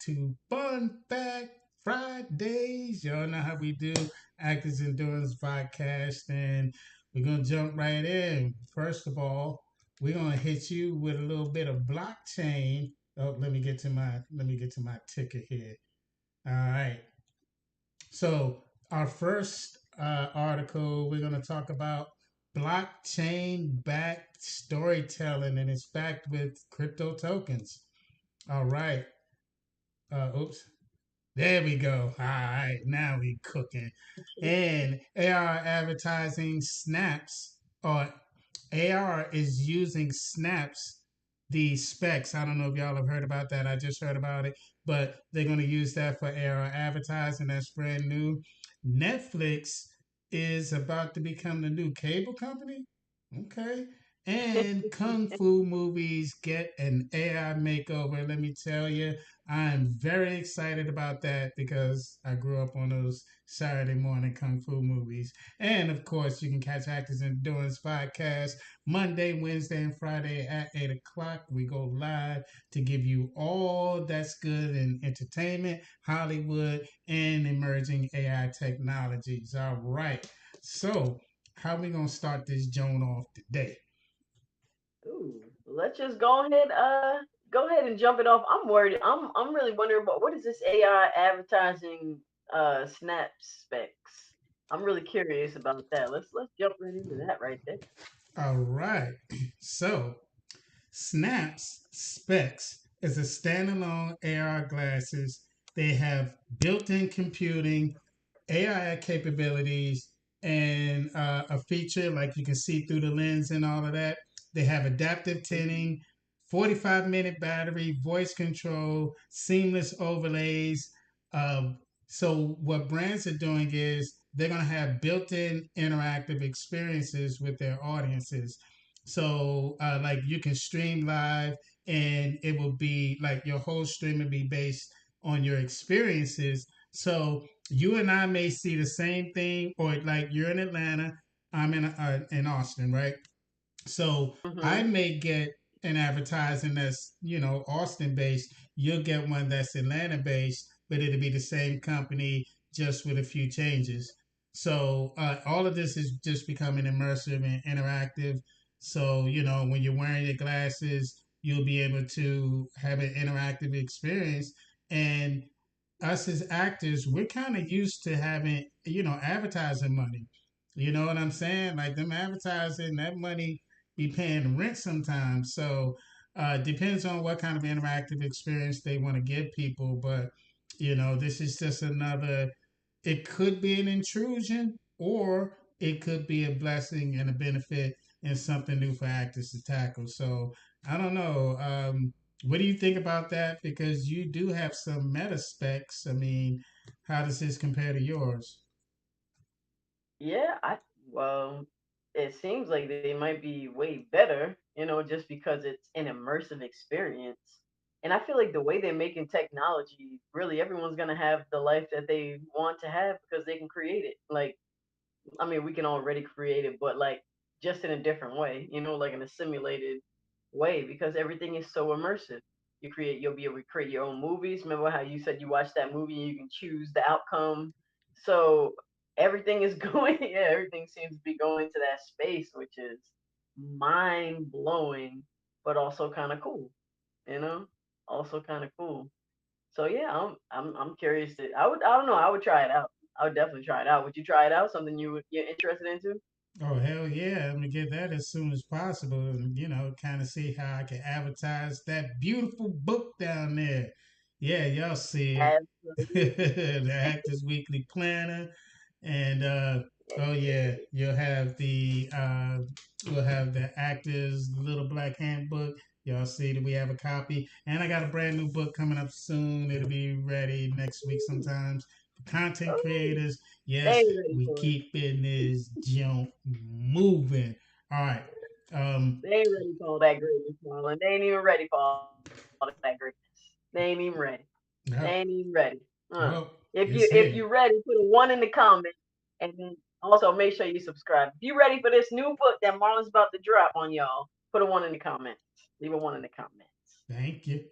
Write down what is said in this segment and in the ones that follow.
to Fun Fact Fridays. Y'all know how we do Actors Endurance Podcast, and we're gonna jump right in. First of all, we're gonna hit you with a little bit of blockchain. Oh, let me get to my ticker here. All right. So our first article, we're going to talk about blockchain-backed storytelling, and it's backed with crypto tokens. All right. Oops. There we go. All right, now we cooking. And AR advertising snaps, or AR is using snaps, the specs. I don't know if y'all have heard about that. I just heard about it, but they're going to use that for AR advertising. That's brand new. Netflix is about to become the new cable company. Okay. And Kung Fu movies get an AI makeover. Let me tell you, I'm very excited about that because I grew up on those Saturday morning Kung Fu movies. And of course, you can catch Actors Endurance Podcast Monday, Wednesday, and Friday at 8 o'clock. We go live to give you all that's good in entertainment, Hollywood, and emerging AI technologies. All right. So, how we going to start this joint off today? Ooh, let's just go ahead and jump it off. I'm worried. I'm really wondering about what is this AI advertising snap specs. I'm really curious about that. Let's jump right into that right there. All right. So, Snaps Specs is a standalone AR glasses. They have built-in computing, AI capabilities, and a feature like you can see through the lens and all of that. They have adaptive Mhm. tinting, 45-minute battery, voice control, seamless overlays. Um, so what brands are doing is they're going to have built-in interactive experiences with their audiences. So like you can stream live, and it will be like your whole stream will be based on your experiences. So you and I may see the same thing, or like you're in Atlanta, I'm in Austin, right? So I Mhm. may get an advertising that's Austin based. You'll get one that's Atlanta based, but it'll be the same company just with a few changes. So all of this is just becoming immersive and interactive. So when you're wearing your glasses, you'll be able to have an interactive experience. And us as actors, we're kind of used to having advertising money. You know what I'm saying? Like them advertising, that money be paying rent sometimes. So depends on what kind of interactive experience they want to give people. But this is just another. It could be an intrusion, or it could be a blessing and a benefit and something new for actors to tackle. So I don't know. What do you think about that? Because you do have some meta specs. I mean, how does this compare to yours? Yeah, I well, it seems like they might be way better, just because it's an immersive experience. And I feel like the way they're making technology, really everyone's gonna have the life that they want to have because they can create it. Like, I mean, we can already create it, but like just in a different way, like in a simulated way because everything is so immersive. You'll be able to create your own movies. Remember how you said you watched that movie and you can choose the outcome. So everything is going, yeah, everything seems to be going to that space, which is mind blowing, but also kind of cool, you know, also kind of cool. So yeah, I'm curious to. I don't know. I would try it out. I would definitely try it out. Would you try it out? Something you're interested into? Oh hell yeah! I'm gonna get that as soon as possible, and kind of see how I can advertise that beautiful book down there. Yeah, y'all see it, Absolutely. the Actors Weekly Planner, and oh yeah, we'll have the Actors Little Black Handbook. Y'all see that we have a copy, and I got a brand new book coming up soon. It'll be ready next week sometimes. For content Oh, creators, they yes, ain't ready we for it. keeping this jump moving. All right. Um, They ain't ready for all that greatness, Marlon. They ain't even ready for all that greatness. They ain't even ready. They ain't even ready. well, If it's you here. ready, put a one in the comment, and then also make sure you subscribe. If you ready for this new book that Marlon's about to drop on y'all, put a one in the comments. Leave a one in the comments. Thank you.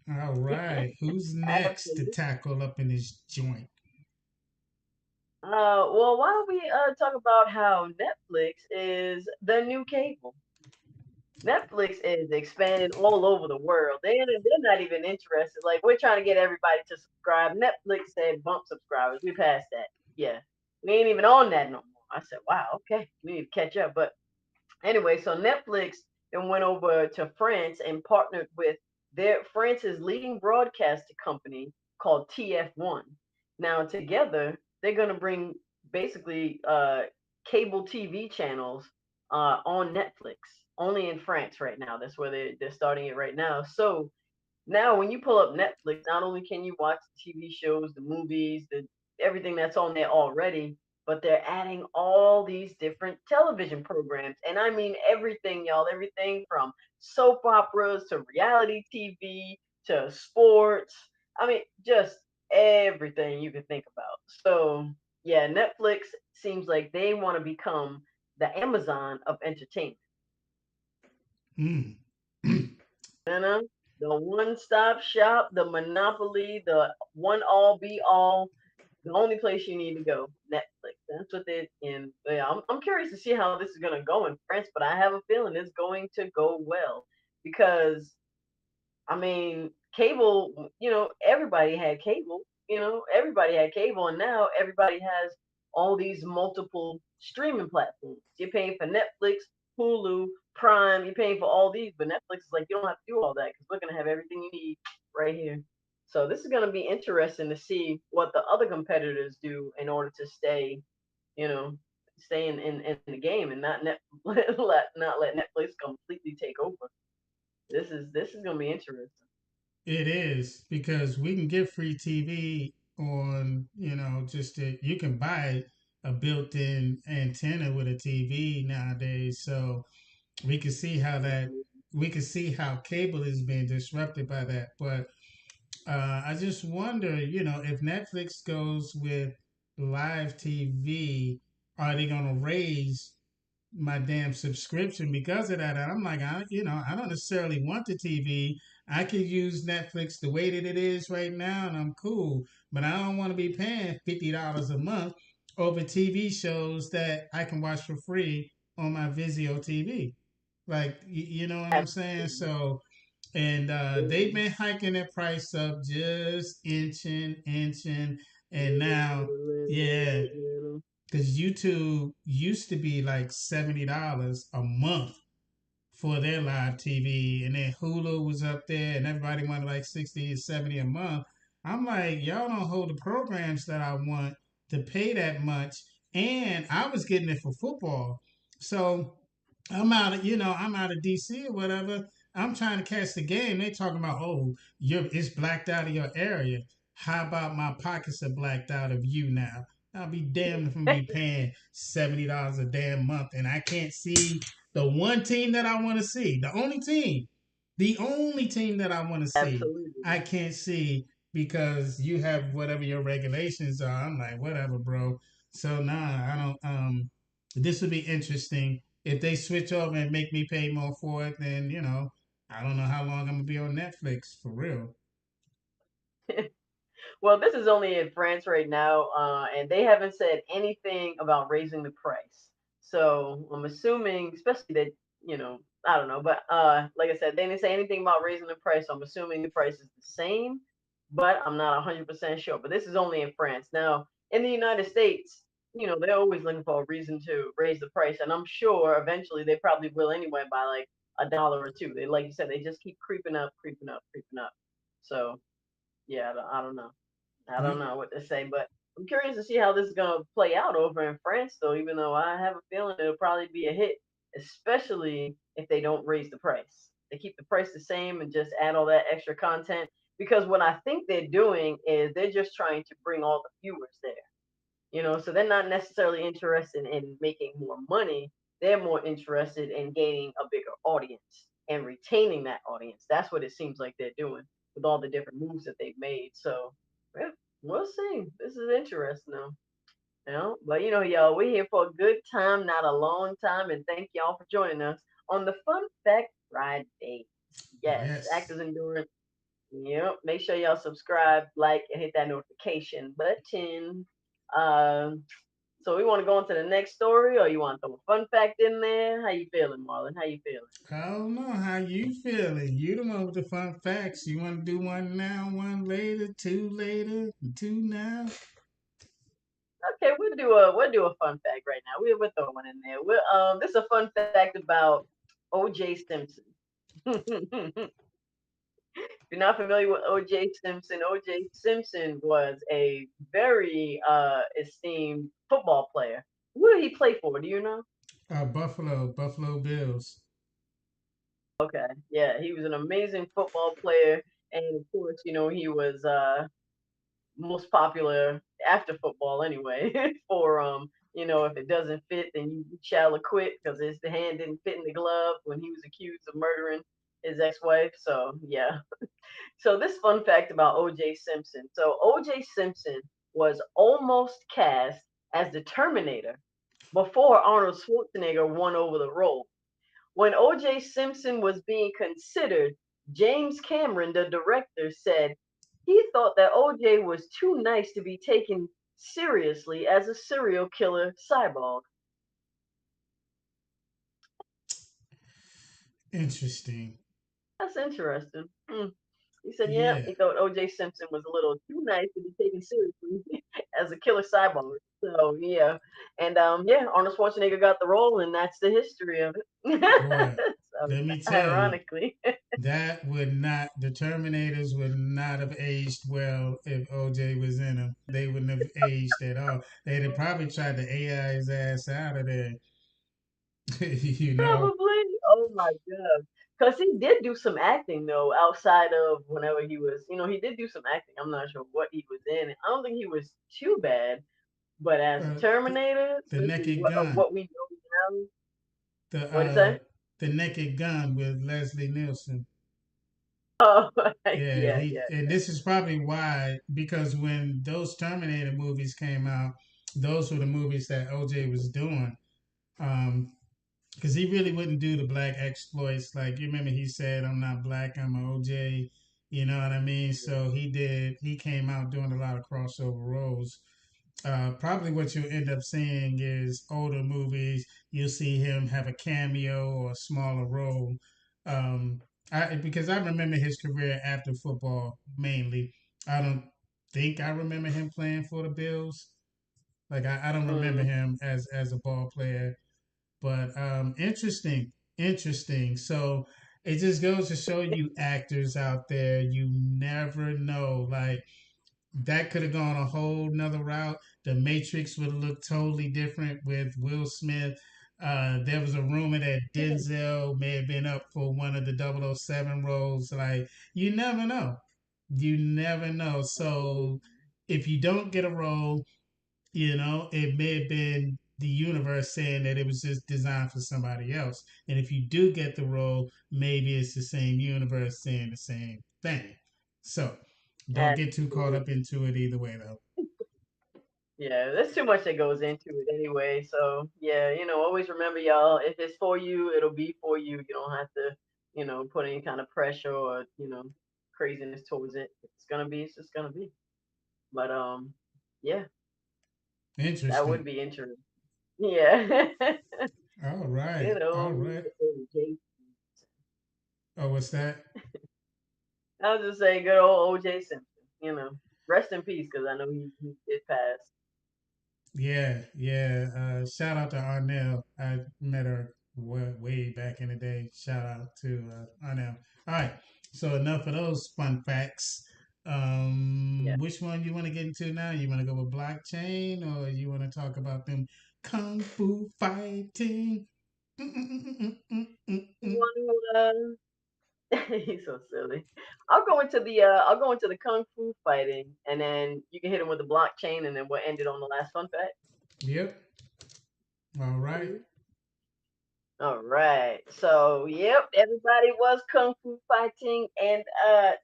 All right. Who's next to Absolutely. tackle up in this joint? Well, why don't we talk about how Netflix is the new cable? Netflix is expanding all over the world. They're not even interested. Like we're trying to get everybody to subscribe. Netflix said bump subscribers. We passed that. Yeah, we ain't even on that no more. I said, wow, okay, we need to catch up. But anyway, so Netflix then went over to France and partnered with their France's leading broadcasting company called TF1. Now together, they're going to bring basically cable TV channels on Netflix. Only in France right now. That's where they're starting it right now. So now when you pull up Netflix, not only can you watch the TV shows, the movies, the everything that's on there already, but they're adding all these different television programs. And I mean everything, y'all, everything from soap operas to reality TV to sports. I mean, just everything you can think about. So, yeah, Netflix seems like they want to become the Amazon of entertainment. Mm. You know, the one-stop shop, the monopoly, the one all be all, the only place you need to go, Netflix. That's what they in. Yeah, I'm curious to see how this is gonna go in France, but I have a feeling it's going to go well because I mean, cable, everybody had cable, everybody had cable, and now everybody has all these multiple streaming platforms. You're paying for Netflix, Hulu, Prime, you're paying for all these, but Netflix is like, you don't have to do all that because we're going to have everything you need right here. So this is going to be interesting to see what the other competitors do in order to stay, you know, stay in the game and not let Netflix completely take over. This is going to be interesting. It is because we can get free TV on, just you can buy a built-in antenna with a TV nowadays. So we can see how that Absolutely. we can see how cable is being disrupted by that. But I just wonder, if Netflix goes with live TV, are they going to raise my damn subscription because of that? And I'm like, I don't necessarily want the TV. I could use Netflix the way that it is right now, and I'm cool. But I don't want to be paying $50 a month over TV shows that I can watch for free on my Vizio TV. Like, you know what I'm saying? Absolutely. So, and they've Little, been hiking their price up, just inching, and little, now, little, little, yeah, little, little. because YouTube used to be like $70 a month for their live TV, and then Hulu was up there, and everybody wanted like 60 or 70 a month. I'm like, y'all don't hold the programs that I want to pay that much, and I was getting it for football, so I'm out of DC or whatever. I'm trying to catch the game. They talking about, oh, it's blacked out of your area. How about my pockets are blacked out of you now? I'll be damned if I'm be paying $70 a damn month and I can't see the one team that I want to see. The only team that I want to see, Absolutely. I can't see because you have whatever your regulations are. I'm like, whatever, bro. So nah, I don't. This would be interesting if they switch over and make me pay more for it. Then I don't know how long I'm gonna be on Netflix for real. Well, this is only in France right now, and they haven't said anything about raising the price. So I'm assuming, especially that, I don't know, but like I said, they didn't say anything about raising the price. So I'm assuming the price is the same, but I'm not 100% sure. But this is only in France. Now, in the United States, they're always looking for a reason to raise the price, and I'm sure eventually they probably will anyway by like a dollar or two. They, like you said, they just keep creeping up, creeping up, creeping up. So yeah, I don't know. I don't You, know what to say, but I'm curious to see how this is gonna play out over in France, though. Even though I have a feeling it'll probably be a hit, especially if they don't raise the price. They keep the price the same and just add all that extra content. Because what I think they're doing is they're just trying to bring all the viewers there. So they're not necessarily interested in making more money. They're more interested in gaining a bigger audience and retaining that audience. That's what it seems like they're doing with all the different moves that they've made. So yeah, we'll see. This is interesting though. But y'all, we're here for a good time, not a long time, and thank y'all for joining us on the Fun Fact Fridays. Yes, yes. actors endurance. Yep. Make sure y'all subscribe, like, and hit that notification button. Um, so we want to go into the next story, or you want to throw a fun fact in there? How you feeling, Marlon? How you feeling? I don't know how you feeling. You the one with the fun facts. You want to do one now, one later, two now? Okay, we'll do a fun fact right now. We'll throw one in there. This is a fun fact about O.J. Simpson. If you're not familiar with O.J. Simpson, O.J. Simpson was a very esteemed football player. Who did he play for? Do you know? Buffalo Bills. Okay, yeah, he was an amazing football player, and of course, he was most popular after football anyway. For if it doesn't fit, then you shall acquit because the hand didn't fit in the glove when he was accused of murdering his ex-wife. So yeah. So this fun fact about O.J. Simpson. So O.J. Simpson was almost cast as the Terminator before Arnold Schwarzenegger won over the role. When O.J. Simpson was being considered, James Cameron, the director, said he thought that O.J. was too nice to be taken seriously as a serial killer cyborg. Interesting. That's interesting. He said, yeah, Yeah. he thought O.J. Simpson was a little too nice to be taken seriously as a killer cyborg. So yeah, and yeah, Arnold Schwarzenegger got the role, and that's the history of Boy, it. So let me tell you, ironically, the Terminators would not have aged well if OJ was in them. They wouldn't have aged at all. They'd have probably tried to AI his ass out of there. you know? probably. Oh my god. Because he did do some acting though, outside of whenever he was, he did do some acting. I'm not sure what he was in. I don't think he was too bad, but as a Uh, the, Terminator, the especially Naked Gun. what we know now, The what is that? the Naked Gun with Leslie Nielsen. Oh, Yeah, yeah, he yeah. and this is probably why, because when those Terminator movies came out, those were the movies that OJ was doing. Um, because he really wouldn't do the black exploits. Like you remember, he said, "I'm not black, I'm a OJ." You know what I mean? So he did. He came out doing a lot of crossover roles. Probably what you'll end up seeing is older movies. You'll see him have a cameo or a smaller role. Um, because I remember his career after football mainly. I don't think I remember him playing for the Bills. Like I don't remember Mm. him as a ball player. But interesting. So it just goes to show you actors out there, you never know. Like that could have gone a whole nother route. The Matrix would have looked totally different with Will Smith. There was a rumor that Denzel may have been up for one of the 007 roles. Like, you never know. You never know. So, if you don't get a role, it may have been the universe saying that it was just designed for somebody else. And if you do get the role, maybe it's the same universe saying the same thing. So don't get too caught up Absolutely. into it either way, though. Yeah, there's too much that goes into it anyway. So yeah, always remember, y'all. If it's for you, it'll be for you. You don't have to, put any kind of pressure or craziness towards it. If it's gonna be. It's just gonna be. But yeah, that would Interesting. be interesting. Yeah. All right. Good All old right. OJ. Oh, what's that? I was just saying, good old OJ Simpson. Rest in peace, because I know he did pass. Yeah, yeah. Shout out to Arnell. I met her way back in the day. Shout out to Arnell. All right. So enough of those fun facts. Yeah. Which one you want to get into now? You want to go with blockchain, or you want to talk about them kung fu fighting? You want to? He's so silly. I'll go into the kung fu fighting, and then you can hit him with the blockchain, and then we'll end it on the last fun fact. Yep. All right. Mhm. All right. So, yep, everybody was kung fu fighting, and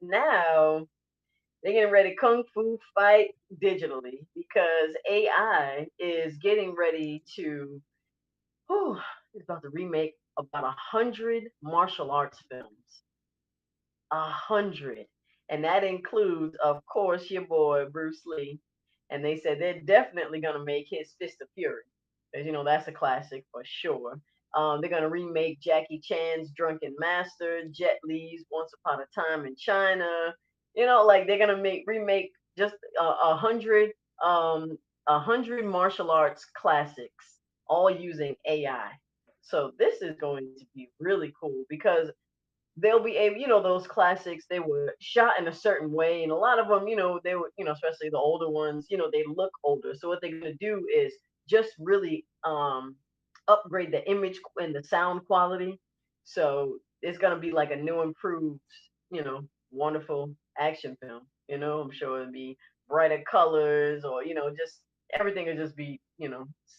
now they're getting ready to kung fu fight digitally because AI is getting ready to. Whew, it's about to remake about 100 martial arts films. 100. and that includes, of course, your boy Bruce Lee. And they said they're definitely gonna make his Fist of Fury, because that's a classic for sure. They're gonna remake Jackie Chan's Drunken Master, Jet Li's Once Upon a Time in China. Like they're gonna make remake just um, 100 martial arts classics, all using AI. So this is going to be really cool because they'll be able, those classics, they were shot in a certain way, and a lot of them, they were, especially the older ones, they look older. So what they're going to do is just really upgrade the image and the sound quality. So it's going to be like a new, improved, wonderful action film. I'm sure it'll be brighter colors, or just everything will just be,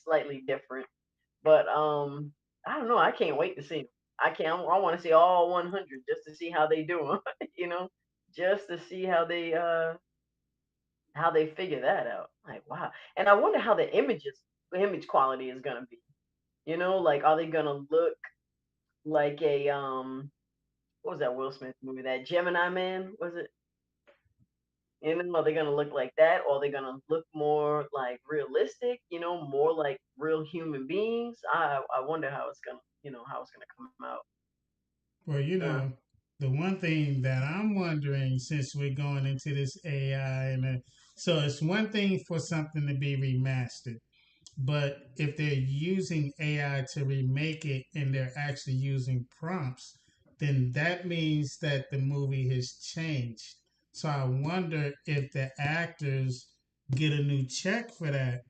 slightly different. But I don't know. I can't wait to see 'em. I can't. I want to see all 100 just to see how they do them. Just to see how they figure that out. Like wow. And I wonder how the image quality is gonna be. Like are they gonna look like a what was that Will Smith movie? That Gemini Man, was it? Are they gonna look like that, or are they gonna look more like realistic? More like real human beings. I wonder how it's gonna how it's gonna come out. Well, Uh, the one thing that I'm wondering, since we're going into this AI, so it's one thing for something to be remastered, but if they're using AI to remake it and they're actually using prompts, then that means that the movie has changed. So I wonder if the actors get a new check for that,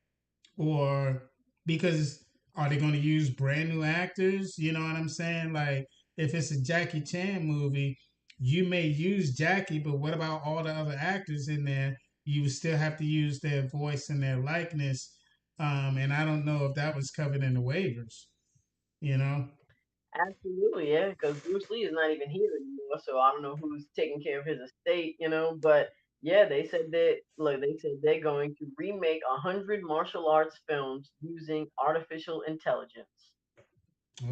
or because are they going to use brand new actors? You know what I'm saying? Like if it's a Jackie Chan movie, you may use Jackie, but what about all the other actors in there? You would still have to use their voice and their likeness. And I don't know if that was covered in the waivers. You know? Absolutely, yeah, because Bruce Lee is not even here anymore, so I don't know who's taking care of his estate. But yeah, they said that look, they said they're going to remake 100 martial arts films using artificial intelligence.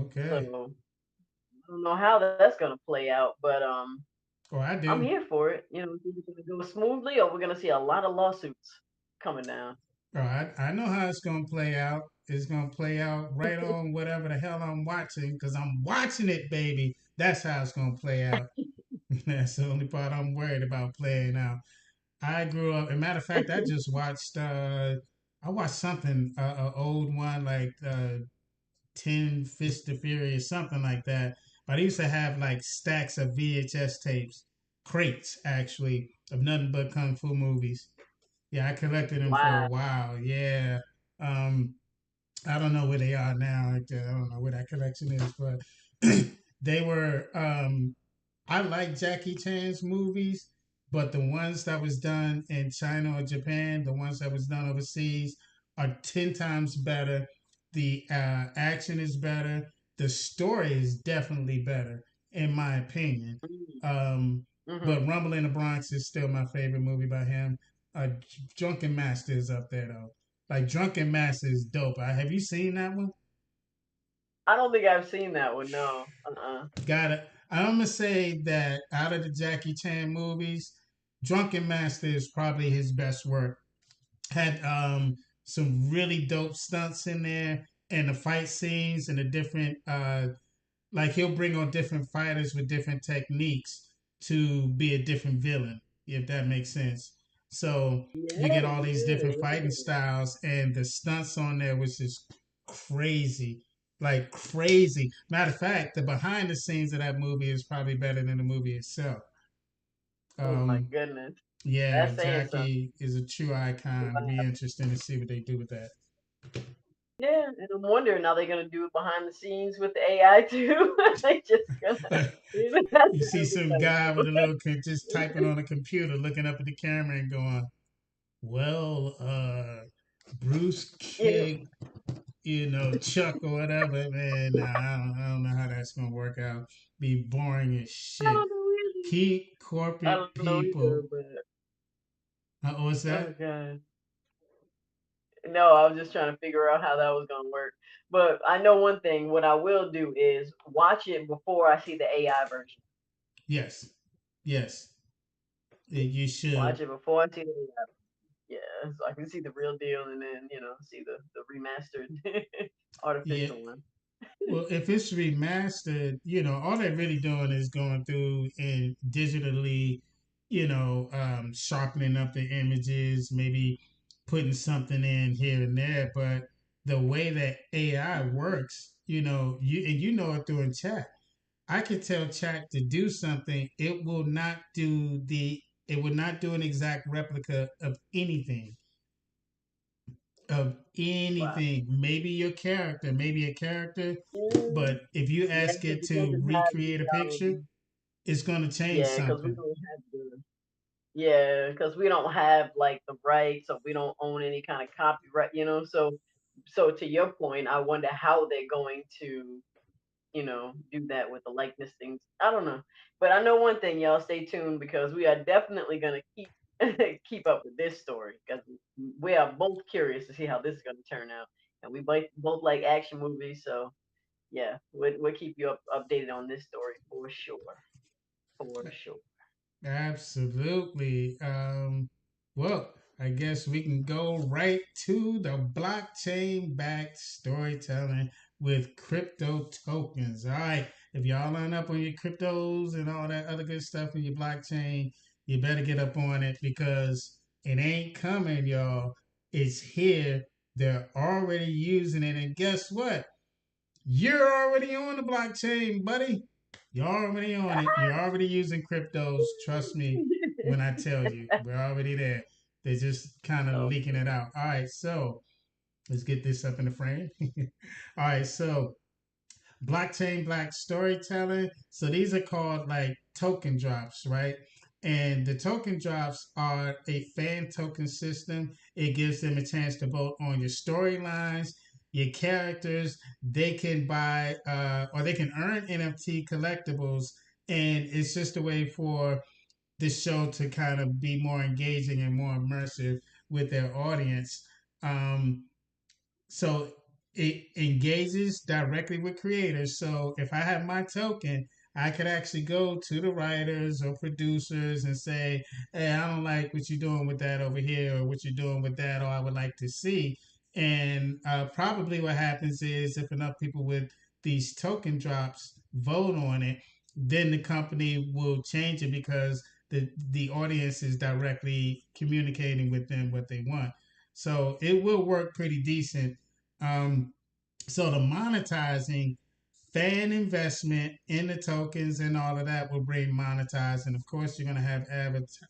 Okay. So I don't know how that's gonna play out, but Oh, I I'm do. here for it. Is it gonna go smoothly, or we're gonna see a lot of lawsuits coming down? Oh, I know how it's gonna play out. It's gonna play out right on whatever the hell I'm watching, because I'm watching it, baby. That's how it's gonna play out. That's the only part I'm worried about playing out. I grew up. As a matter of fact, I just watched. I watched something, an old one like 10 Fist of Fury or something like that. But I used to have like stacks of VHS tapes, crates actually, of nothing but kung fu movies. Yeah, I collected them for a Wow. while. Yeah. Um, I don't know where they are now. I don't know where that collection is, but they were. I like Jackie Chan's movies, but the ones that was done in China or Japan, the ones that was done overseas, are 10 times better. The action is better. The story is definitely better, in my opinion. Um, Mm-hmm. but Rumble in the Bronx is still my favorite movie by him. Uh, Drunken Master is up there though. Like Drunken Master is dope. Have you seen that one? I don't think I've seen that one. No. Got it. I'm gonna say that out of the Jackie Chan movies, Drunken Master is probably his best work. Had some really dope stunts in there, and the fight scenes and the different like he'll bring on different fighters with different techniques to be a different villain, if that makes sense. So you Yeah, get all these yeah, different fighting yeah. styles, and the stunts on there was just crazy, like crazy. Matter of fact, the behind the scenes of that movie is probably better than the movie itself. Oh my Um, goodness. yeah, That's saying something. Jackie is a true icon. It'll be Wow. interesting to see what they do with that. Yeah, and I'm wondering, are they gonna do it behind the scenes with the AI too? They just gonna, that's You see gonna be some kind of guy with a cool. little just typing on a computer, looking up at the camera and going, "Well, Bruce Yeah, kicked, Chuck or whatever." Man, nah, I don't know how that's gonna work out. Be boring as I shit. don't know either. Keep I corporate don't know either, people. but What's oh that? god. No, I was just trying to figure out how that was gonna work. But I know one thing. What I will do is watch it before I see the AI version. Yes, yes. You should. Watch it before I see the yeah, so I can see the real deal and then see the remastered Yeah. artificial one. Well, if it's remastered, all they're really doing is going through and digitally, sharpening up the images, maybe putting something in here and there. But the way that AI Hmm. works, you know it through in chat. I could tell chat to do something, it will not do an exact replica of Wow. anything. Maybe a character, Mm, but if you yeah, ask because it it to doesn't have recreate a picture, it's going to change yeah, because we something. don't have the yeah, because we don't have like the rights, or we don't own any kind of copyright. So to your point, I wonder how they're going to do that with the likeness things. I don't know. But I know one thing, y'all stay tuned because we are definitely gonna keep keep up with this story because we are both curious to see how this is gonna turn out. And we both like action movies, so yeah, we'll keep you updated on this story for sure. For sure. Absolutely. Well, I guess we can go right to the blockchain backed storytelling with crypto tokens. All right. If y'all line up on your cryptos and all that other good stuff in your blockchain, you better get up on it because it ain't coming, y'all. It's here. They're already using it. And guess what? You're already on the blockchain, buddy. You're already on it. You're already using cryptos. Trust me when I tell you, we're already there. They're just kind of leaking Okay. it out. All right, so let's get this up in the frame. All right, so blockchain black storytelling. So these are called like token drops, right? And the token drops are a fan token system. It gives them a chance to vote on your storylines, your characters. They can buy or they can earn NFT collectibles. And it's just a way for this show to kind of be more engaging and more immersive with their audience. Um, so it engages directly with creators. So if I have my token, I could actually go to the writers or producers and say, "Hey, I don't like what you're doing with that over here, or what you're doing with that, or I would like to see." And probably what happens is if enough people with these token drops vote on it, then the company will change it because the audience is directly communicating with them what they want. So it will work pretty decent. um, so the monetizing fan investment in the tokens and all of that will bring monetize. And of course, you're going to have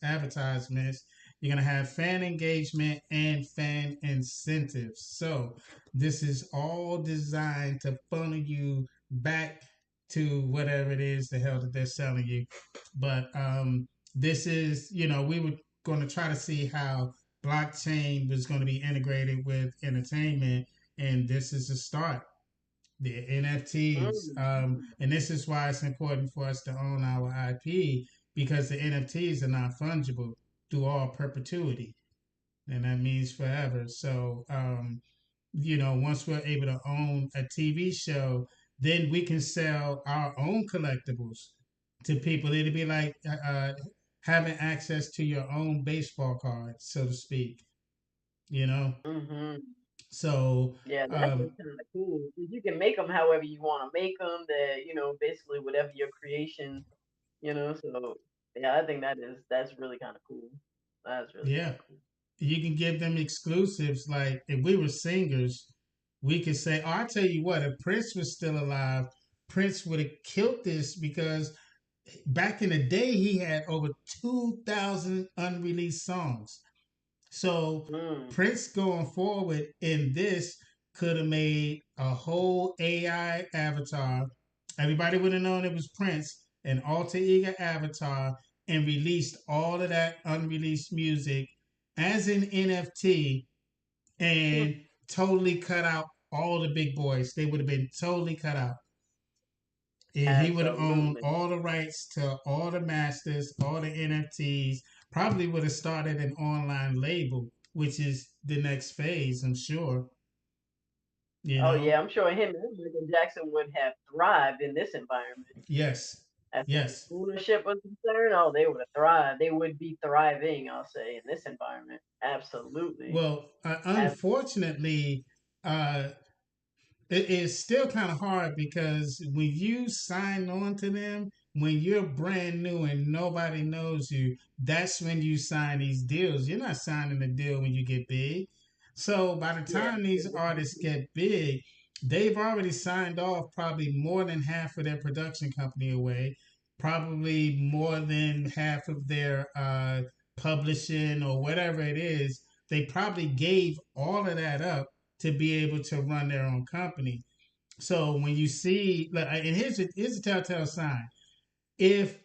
advertisements. You're going to have fan engagement and fan incentives. So this is all designed to funnel you back to whatever it is the hell that they're selling you. But this is, we were going to try to see how blockchain was going to be integrated with entertainment, and this is a start. The NFTs, Mm. and this is why it's important for us to own our IP because the NFTs are not fungible through all perpetuity, and that means forever. So, once we're able to own a TV show, then we can sell our own collectibles to people. It'd be like having access to your own baseball card, so to speak. You know, Mm-hmm. so Yeah, that's um, what's kind of cool. 'Cause you can make them however you want to make them. That basically whatever your creation. So yeah, I think that's really kind of cool. That's really kind yeah, of cool. you can give them exclusives. Like if we were singers, we could say, "Oh, I tell you what, if Prince was still alive, Prince would have killed this because back in the day he had over 2,000 unreleased songs." So Mm. Prince going forward in this could have made a whole AI avatar. Everybody would have known it was Prince, an alter ego avatar, and released all of that unreleased music as an NFT and totally cut out all the big boys. They would have been totally cut out. And he would have owned Absolutely. all the rights to all the masters, all the NFTs. Probably would have started an online label, which is the next phase, I'm sure. You Oh know? yeah, I'm sure him and Michael Jackson would have thrived in this environment. Yes. as far as Yes. ownership was concerned, oh, they would have thrived. They would be thriving, I'll say, in this environment. Absolutely. Well, Ab- unfortunately, uh, it is still kind of hard because when you sign on to them, when you're brand new and nobody knows you, that's when you sign these deals. You're not signing a deal when you get big. So by the yeah. time these artists get big, they've already signed off probably more than half of their production company away, probably more than half of their publishing or whatever it is. They probably gave all of that up to be able to run their own company. So when you see, like, and here's a telltale sign: if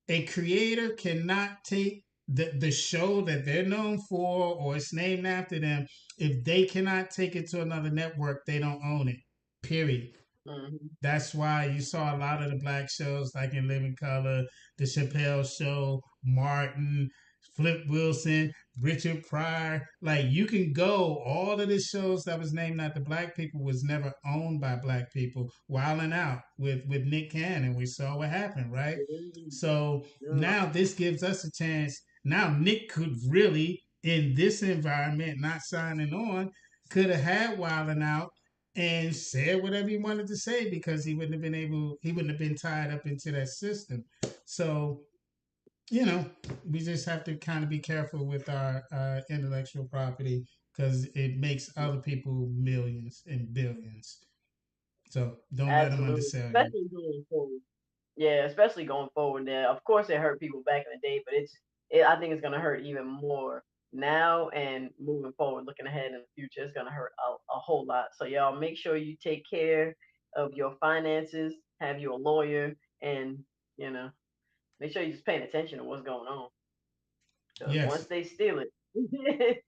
a creator cannot take the show that they're known for or it's named after them, if they cannot take it to another network, they don't own it. Period. Hmm. That's why you saw a lot of the black shows like in Living Color, The Chappelle Show, Martin, Flip Wilson, Richard Pryor. Like you can go, all of the shows that was named after black people was never owned by black people. Wilding Out with Nick Cannon, we saw what happened, right? So now this gives us a chance. Now Nick could really, in this environment, not signing on, could have had Wilding Out and said whatever he wanted to say because he wouldn't have been tied up into that system. So, you know, we just have to kind of be careful with our intellectual property because it makes other people millions and billions. So don't let them Absolutely. undersell you. Especially going forward. Yeah, especially going forward. There, of course, it hurt people back in the day, but I think it's gonna hurt even more now and moving forward, looking ahead in the future. It's gonna hurt a whole lot. So y'all make sure you take care of your finances, have you a lawyer, and you know, make sure you're just paying attention to what's going on. Because once Yes, they steal it,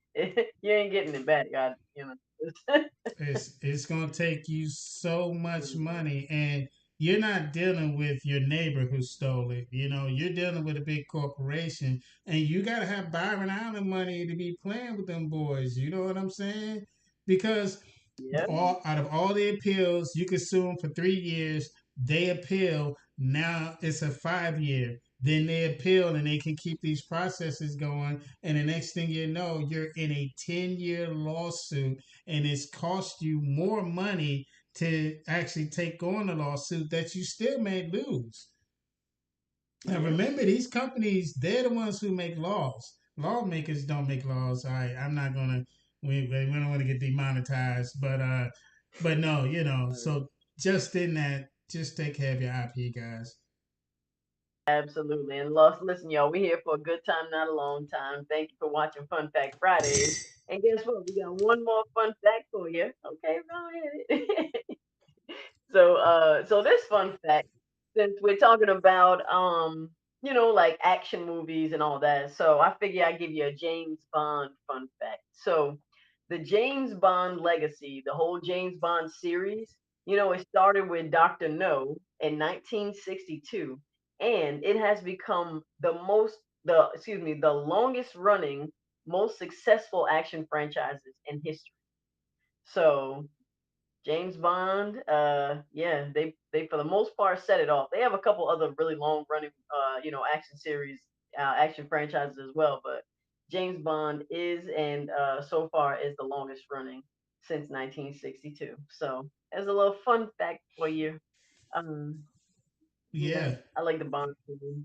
you ain't getting it back. God, you know. it's gonna take you so much Mhm. money, and you're not dealing with your neighbor who stole it. You're dealing with a big corporation, and you gotta have Byron Island money to be playing with them boys. You know what I'm saying? Because Yeah. all out of all the appeals, you could sue them for 3 years. They appeal. Now it's a 5 year. Then they appeal and they can keep these processes going. And the next thing you know, you're in a 10-year lawsuit and it's cost you more money to actually take on the lawsuit that you still may lose. Now Yeah. remember, these companies, they're the ones who make laws. Lawmakers don't make laws. I'm not gonna. We don't want to get demonetized, but no, So just in that, just take care of your IP, guys. Absolutely. And listen, y'all, we're here for a good time, not a long time. Thank you for watching Fun Fact Fridays. And guess what? We got one more fun fact for you. Okay, go ahead. So this fun fact, since we're talking about like action movies and all that, so I figure I give you a James Bond fun fact. So the James Bond legacy, the whole James Bond series, it started with Dr. No in 1962, and it has become the longest running, most successful action franchises in history. So James Bond, yeah, they for the most part set it off. They have a couple other really long running, action series, action franchises as well, but James Bond is and so far is the longest running since 1962. So as a little fun fact for you, um, yeah, Yeah, I like the Bond movies.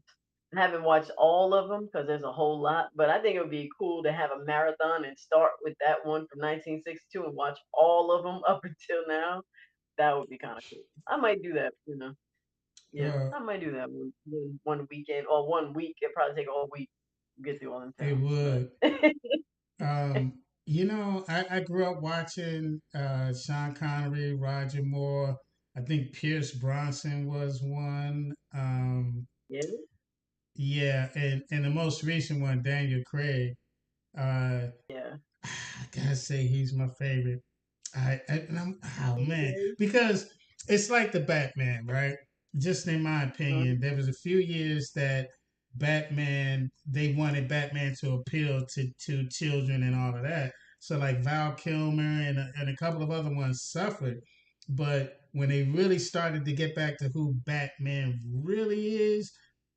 I haven't watched all of them because there's a whole lot, but I think it would be cool to have a marathon and start with that one from 1962 and watch all of them up until now. That would be kind of cool. I might do that. Yeah, uh, I might do that one weekend or one week. It'd probably take a whole week to get through all them it films, but would. I grew up watching Sean Connery, Roger Moore. I think Pierce Bronson was one. yeah, Yeah, and the most recent one, Daniel Craig. Uh, yeah. I gotta say he's my favorite. Oh man, Okay. because it's like the Batman, right? Just in my opinion, Mhm. there was a few years that they wanted Batman to appeal to children and all of that. So like Val Kilmer and a couple of other ones suffered, but when they really started to get back to who Batman really is,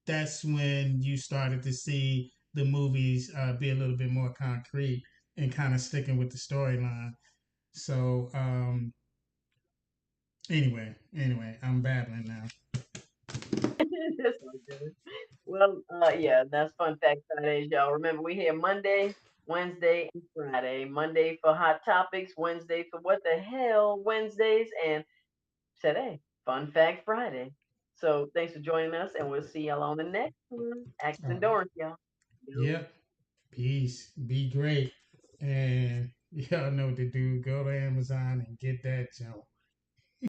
that's when you started to see the movies be a little bit more concrete and kind of sticking with the storyline. So anyway, I'm babbling now. That's all good. Well, yeah, that's Fun Fact Fridays, y'all. Remember, we here Monday, Wednesday, and Friday. Monday for Hot Topics, Wednesday for What the Hell Wednesdays, and today, Fun Fact Friday. So thanks for joining us, and we'll see y'all on the next one. Action Uh, Endurance, y'all. Yo. yep. Peace. Be great. And y'all know what to do. Go to Amazon and get that junk.